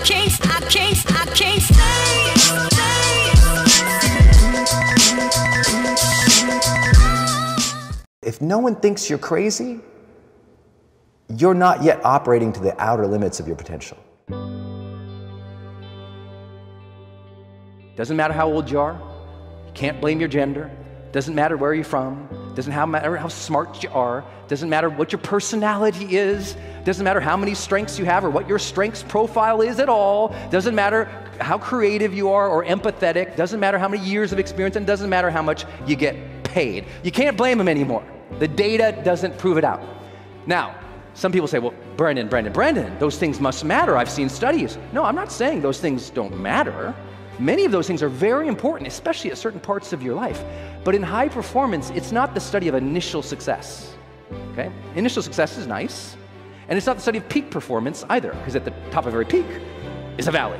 can't stay. If no one thinks you're crazy, you're not yet operating to the outer limits of your potential. Doesn't matter how old you are. You can't blame your gender. Doesn't matter where you're from. Doesn't matter how smart you are. Doesn't matter what your personality is. Doesn't matter how many strengths you have or what your strengths profile is at all. Doesn't matter how creative you are or empathetic. Doesn't matter how many years of experience, and doesn't matter how much you get paid. You can't blame them anymore. The data doesn't prove it out. Now, some people say, well, Brendan, those things must matter. I've seen studies. No, I'm not saying those things don't matter. Many of those things are very important, especially at certain parts of your life. But in high performance, it's not the study of initial success, okay? Initial success is nice, and it's not the study of peak performance either, because at the top of every peak is a valley.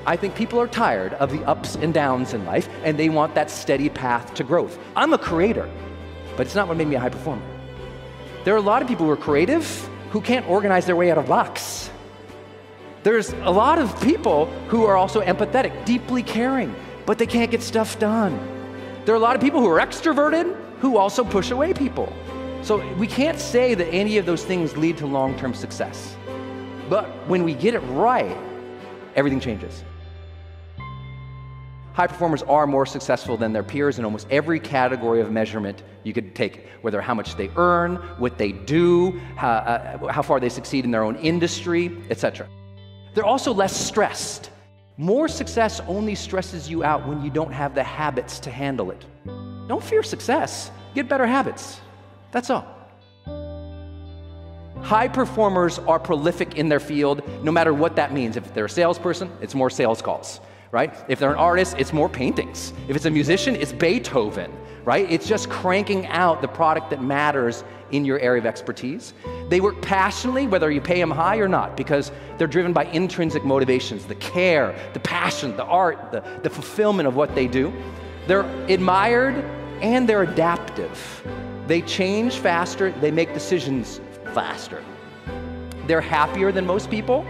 I think people are tired of the ups and downs in life, and they want that steady path to growth. I'm a creator, but it's not what made me a high performer. There are a lot of people who are creative who can't organize their way out of box. There's a lot of people who are also empathetic, deeply caring, but they can't get stuff done. There are a lot of people who are extroverted who also push away people. So we can't say that any of those things lead to long-term success. But when we get it right, everything changes. High performers are more successful than their peers in almost every category of measurement you could take, whether how much they earn, what they do, how far they succeed in their own industry, etc. They're also less stressed. More success only stresses you out when you don't have the habits to handle it. Don't fear success, get better habits. That's all. High performers are prolific in their field, no matter what that means. If they're a salesperson, it's more sales calls, right? If they're an artist, it's more paintings. If it's a musician, it's Beethoven, right? It's just cranking out the product that matters in your area of expertise. They work passionately, whether you pay them high or not, because they're driven by intrinsic motivations, the care, the passion, the art, the fulfillment of what they do. They're admired and they're adaptive. They change faster, they make decisions faster. They're happier than most people,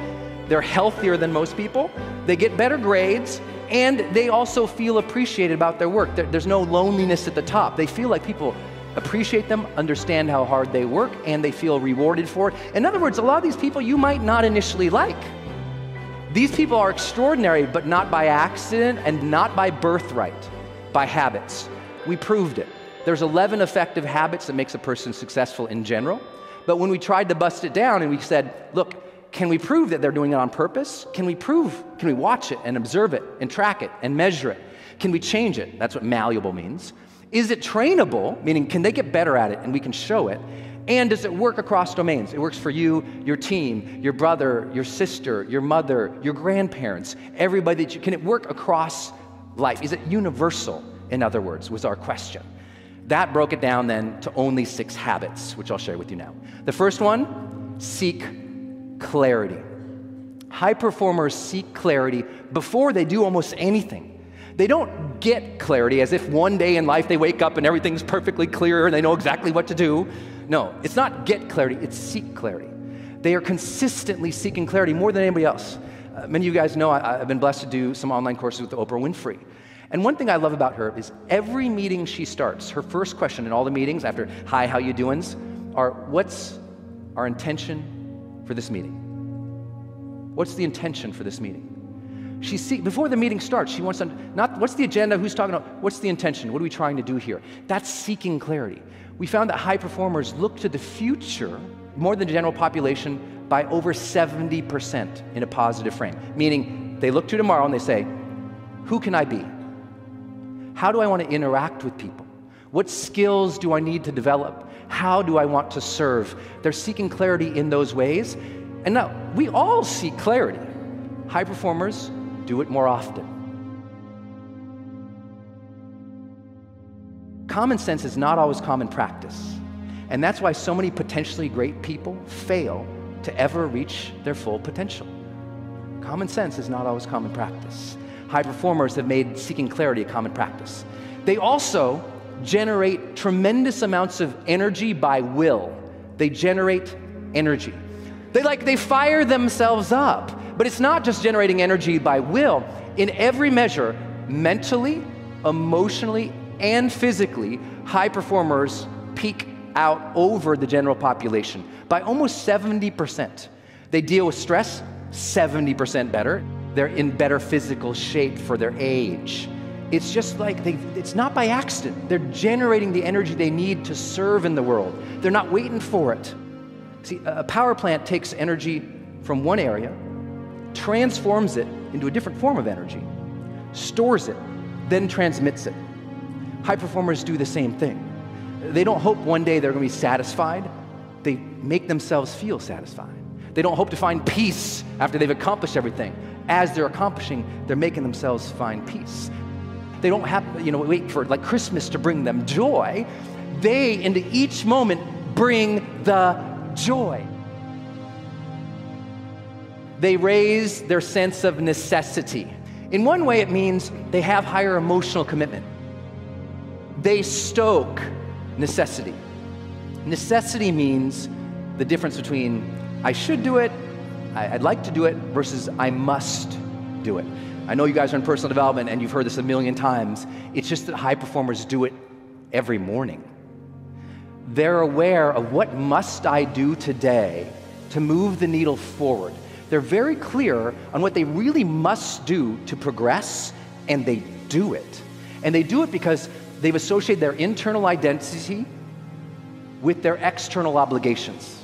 they're healthier than most people, they get better grades, and they also feel appreciated about their work. There's no loneliness at the top. They feel like people appreciate them, understand how hard they work, and they feel rewarded for it. In other words, a lot of these people you might not initially like. These people are extraordinary, but not by accident and not by birthright, by habits. We proved it. There's 11 effective habits that makes a person successful in general, but when we tried to bust it down and we said, look, can we prove that they're doing it on purpose? Can we watch it and observe it and track it and measure it? Can we change it? That's what malleable means. Is it trainable, meaning can they get better at it and we can show it? And does it work across domains? It works for you, your team, your brother, your sister, your mother, your grandparents, everybody that can it work across life? Is it universal, in other words, was our question. That broke it down then to only 6 habits, which I'll share with you now. The first one, seek clarity. High performers seek clarity before they do almost anything. They don't get clarity as if one day in life they wake up and everything's perfectly clear and they know exactly what to do. No, it's not get clarity, it's seek clarity. They are consistently seeking clarity more than anybody else. Many of you guys know I've been blessed to do some online courses with Oprah Winfrey. And one thing I love about her is every meeting she starts, her first question in all the meetings after, hi, how you doings, are what's our intention for this meeting? What's the intention for this meeting? Before the meeting starts, she wants to, not what's the agenda, who's talking about, what's the intention, what are we trying to do here? That's seeking clarity. We found that high performers look to the future more than the general population by over 70% in a positive frame. Meaning they look to tomorrow and they say, who can I be? How do I want to interact with people? What skills do I need to develop? How do I want to serve? They're seeking clarity in those ways. And now, we all seek clarity. High performers do it more often. Common sense is not always common practice. And that's why so many potentially great people fail to ever reach their full potential. Common sense is not always common practice. High performers have made seeking clarity a common practice. They also generate tremendous amounts of energy by will. They generate energy. They fire themselves up But it's not just generating energy by will. In every measure, mentally, emotionally, and physically, high performers peak out over the general population by almost 70%. They deal with stress 70% better. They're in better physical shape for their age. It's just like it's not by accident. They're generating the energy they need to serve in the world. They're not waiting for it. See, a power plant takes energy from one area, transforms it into a different form of energy, stores it, then transmits it. High performers do the same thing. They don't hope one day they're going to be satisfied. They make themselves feel satisfied. They don't hope to find peace after they've accomplished everything. As they're accomplishing, they're making themselves find peace. They don't have, wait for like Christmas to bring them joy. They, into each moment, bring the joy. They raise their sense of necessity. In one way, it means they have higher emotional commitment. They stoke necessity. Necessity means the difference between I should do it, I'd like to do it, versus I must do it. I know you guys are in personal development and you've heard this a million times. It's just that high performers do it every morning. They're aware of what must I do today to move the needle forward. They're very clear on what they really must do to progress, and they do it. And they do it because they've associated their internal identity with their external obligations.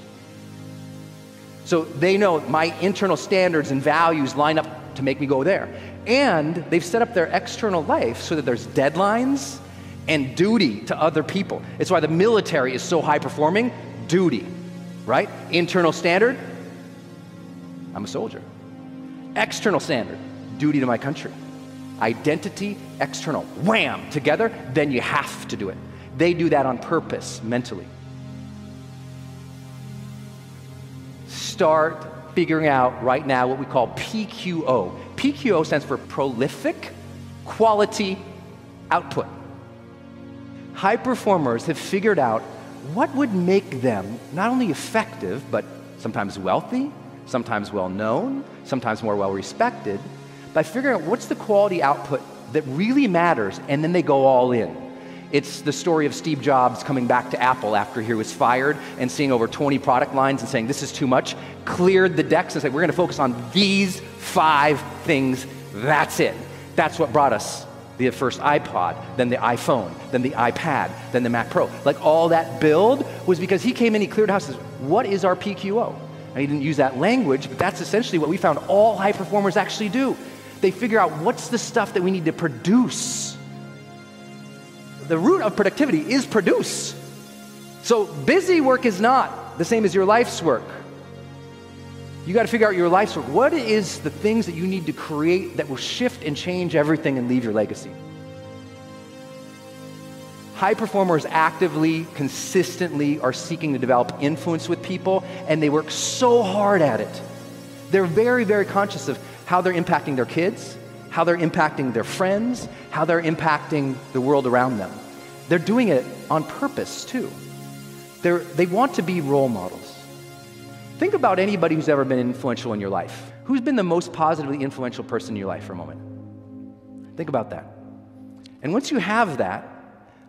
So they know my internal standards and values line up to make me go there. And they've set up their external life so that there's deadlines and duty to other people. It's why the military is so high performing. Duty, right? Internal standard, I'm a soldier. External standard, duty to my country. Identity, external, wham, together, then you have to do it. They do that on purpose, mentally. Start figuring out right now what we call PQO. PQO stands for prolific quality output. High performers have figured out what would make them not only effective, but sometimes wealthy, sometimes well-known, sometimes more well-respected, by figuring out what's the quality output that really matters, and then they go all in. It's the story of Steve Jobs coming back to Apple after he was fired and seeing over 20 product lines and saying, this is too much, cleared the decks and said, we're going to focus on these 5 things. That's it. That's what brought us the first iPod, then the iPhone, then the iPad, then the Mac Pro. Like all that build was because he came in, he cleared house and said, what is our PQO? Now, he didn't use that language, but that's essentially what we found all high performers actually do. They figure out what's the stuff that we need to produce. The root of productivity is produce. So busy work is not the same as your life's work. You got to figure out your life's work. What is the things that you need to create that will shift and change everything and leave your legacy? High performers actively, consistently are seeking to develop influence with people, and they work so hard at it. They're very, very conscious of how they're impacting their kids, how they're impacting their friends, how they're impacting the world around them. They're doing it on purpose, too. They want to be role models. Think about anybody who's ever been influential in your life. Who's been the most positively influential person in your life for a moment? Think about that. And once you have that,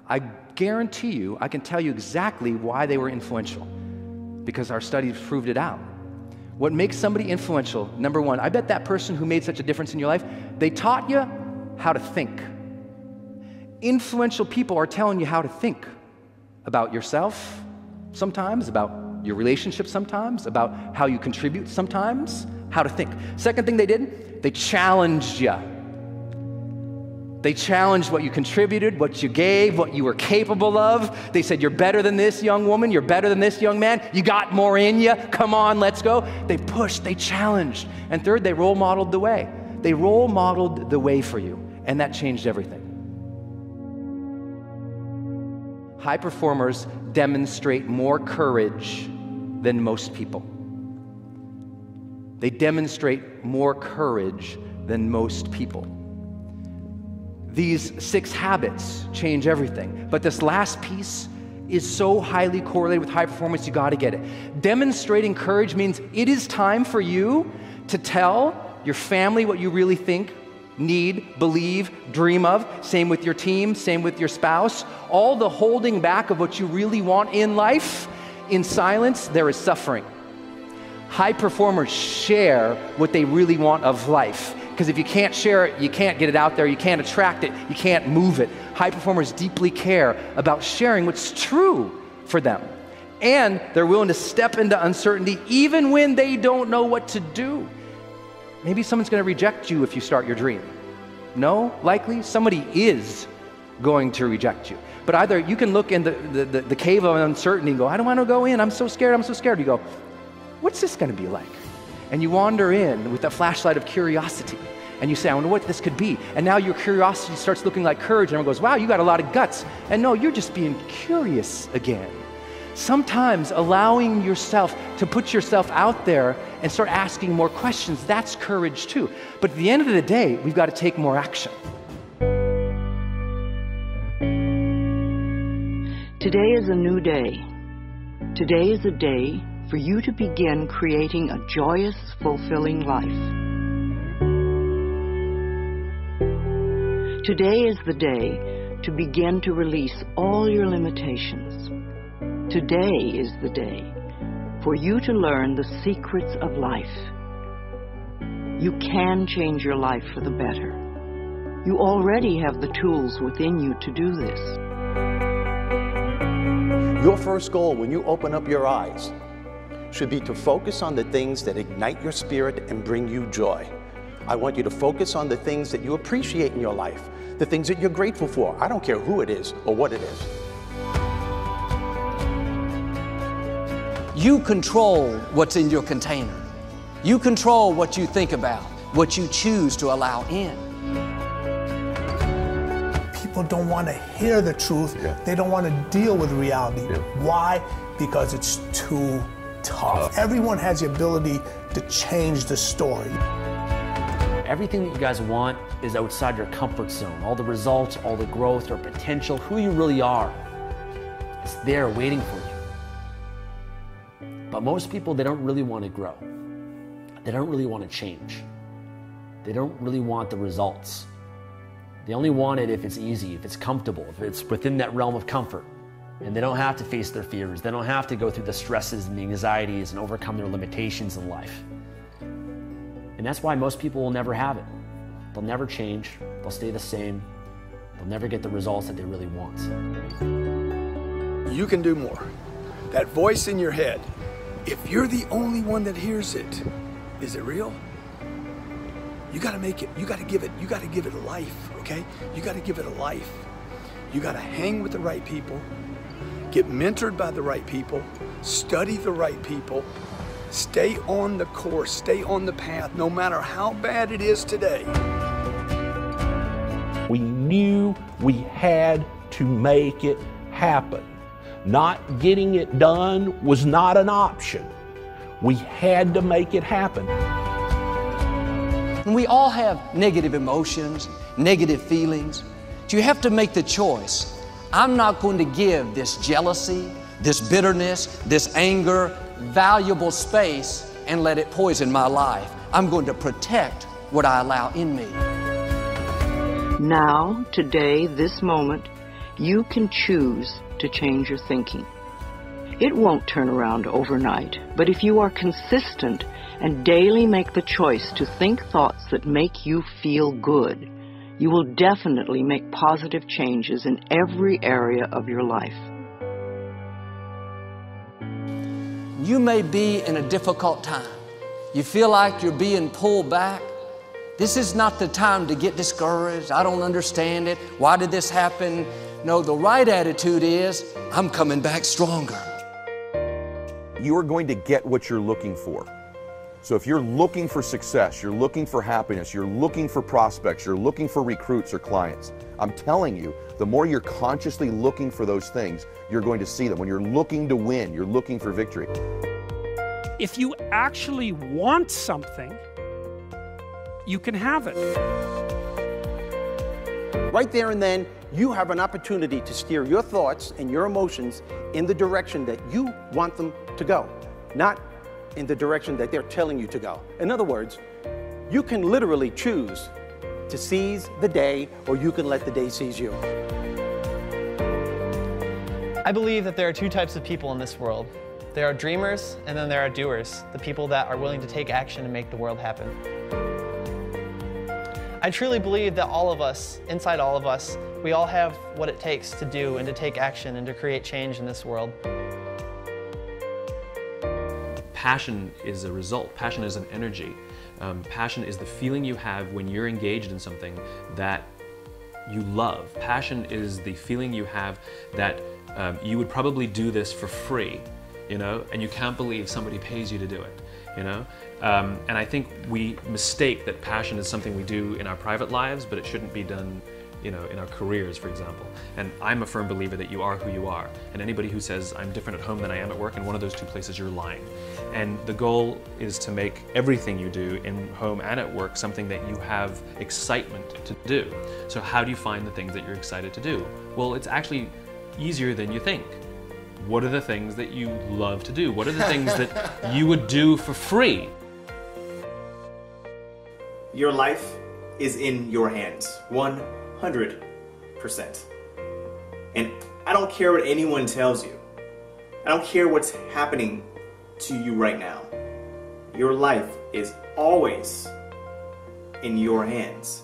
I guarantee you, I can tell you exactly why they were influential, because our studies proved it out. What makes somebody influential, number one, I bet that person who made such a difference in your life, they taught you how to think. Influential people are telling you how to think about yourself sometimes, about your relationships sometimes, about how you contribute sometimes, how to think. Second thing they did, they challenged you. They challenged what you contributed, what you gave, what you were capable of. They said, you're better than this young woman, you're better than this young man, you got more in you, come on, let's go. They pushed, they challenged. And third, they role modeled the way. They role modeled the way for you, and that changed everything. High performers demonstrate more courage than most people. They demonstrate more courage than most people. These 6 habits change everything. But this last piece is so highly correlated with high performance, you gotta get it. Demonstrating courage means it is time for you to tell your family what you really think, need, believe, dream of. Same with your team, same with your spouse. All the holding back of what you really want in life, in silence, there is suffering. High performers share what they really want of life. Because if you can't share it, you can't get it out there, you can't attract it, you can't move it. High performers deeply care about sharing what's true for them. And they're willing to step into uncertainty even when they don't know what to do. Maybe someone's going to reject you if you start your dream. No, likely somebody is going to reject you. But either you can look in the cave of uncertainty and go, I don't want to go in, I'm so scared, I'm so scared. You go, what's this going to be like? And you wander in with a flashlight of curiosity. And you say, I wonder what this could be. And now your curiosity starts looking like courage. And everyone goes, wow, you got a lot of guts. And no, you're just being curious again. Sometimes allowing yourself to put yourself out there and start asking more questions, that's courage too. But at the end of the day, we've got to take more action. Today is a new day. Today is a day for you to begin creating a joyous, fulfilling life. Today is the day to begin to release all your limitations. Today is the day for you to learn the secrets of life. You can change your life for the better. You already have the tools within you to do this. Your first goal when you open up your eyes should be to focus on the things that ignite your spirit and bring you joy. I want you to focus on the things that you appreciate in your life, the things that you're grateful for. I don't care who it is or what it is. You control what's in your container. You control what you think about, what you choose to allow in. People don't want to hear the truth. They don't want to deal with reality. Why? Because it's too tough. Everyone has the ability to change the story. Everything that you guys want is outside your comfort zone. All the results, all the growth or potential, who you really are, it's there waiting for you. But most people, they don't really want to grow. They don't really want to change. They don't really want the results. They only want it if it's easy, if it's comfortable, if it's within that realm of comfort. And they don't have to face their fears. They don't have to go through the stresses and the anxieties and overcome their limitations in life. And that's why most people will never have it. They'll never change. They'll stay the same. They'll never get the results that they really want. You can do more. That voice in your head, if you're the only one that hears it, is it real? You gotta make it, you gotta give it a life, okay? You gotta give it a life. You gotta hang with the right people, get mentored by the right people, study the right people, stay on the course, stay on the path, no matter how bad it is today. We knew we had to make it happen. Not getting it done was not an option. We had to make it happen. And we all have negative emotions, negative feelings. So you have to make the choice. I'm not going to give this jealousy, this bitterness, this anger, valuable space and let it poison my life. I'm going to protect what I allow in me. Now, today, this moment, you can choose to change your thinking. It won't turn around overnight, but if you are consistent and daily make the choice to think thoughts that make you feel good, you will definitely make positive changes in every area of your life. You may be in a difficult time. You feel like you're being pulled back. This is not the time to get discouraged. I don't understand it. Why did this happen? No, the right attitude is, I'm coming back stronger. You are going to get what you're looking for. So if you're looking for success, you're looking for happiness, you're looking for prospects, you're looking for recruits or clients, I'm telling you, the more you're consciously looking for those things, you're going to see them. When you're looking to win, you're looking for victory. If you actually want something, you can have it. Right there and then, you have an opportunity to steer your thoughts and your emotions in the direction that you want them to go, not in the direction that they're telling you to go. In other words, you can literally choose to seize the day, or you can let the day seize you. I believe that there are two types of people in this world. There are dreamers, and then there are doers, the people that are willing to take action and make the world happen. I truly believe that all of us, inside all of us, we all have what it takes to do and to take action and to create change in this world. Passion is a result. Passion is an energy. Passion is the feeling you have when you're engaged in something that you love. Passion is the feeling you have that you would probably do this for free, you know, and you can't believe somebody pays you to do it, you know? And I think we mistake that passion is something we do in our private lives, but it shouldn't be done, you know, in our careers, for example. And I'm a firm believer that you are who you are. And anybody who says, I'm different at home than I am at work, in one of those two places, you're lying. And the goal is to make everything you do in home and at work something that you have excitement to do. So how do you find the things that you're excited to do? Well, it's actually easier than you think. What are the things that you love to do? What are the things that you would do for free? Your life is in your hands, 100%. And I don't care what anyone tells you. I don't care what's happening to you right now. Your life is always in your hands.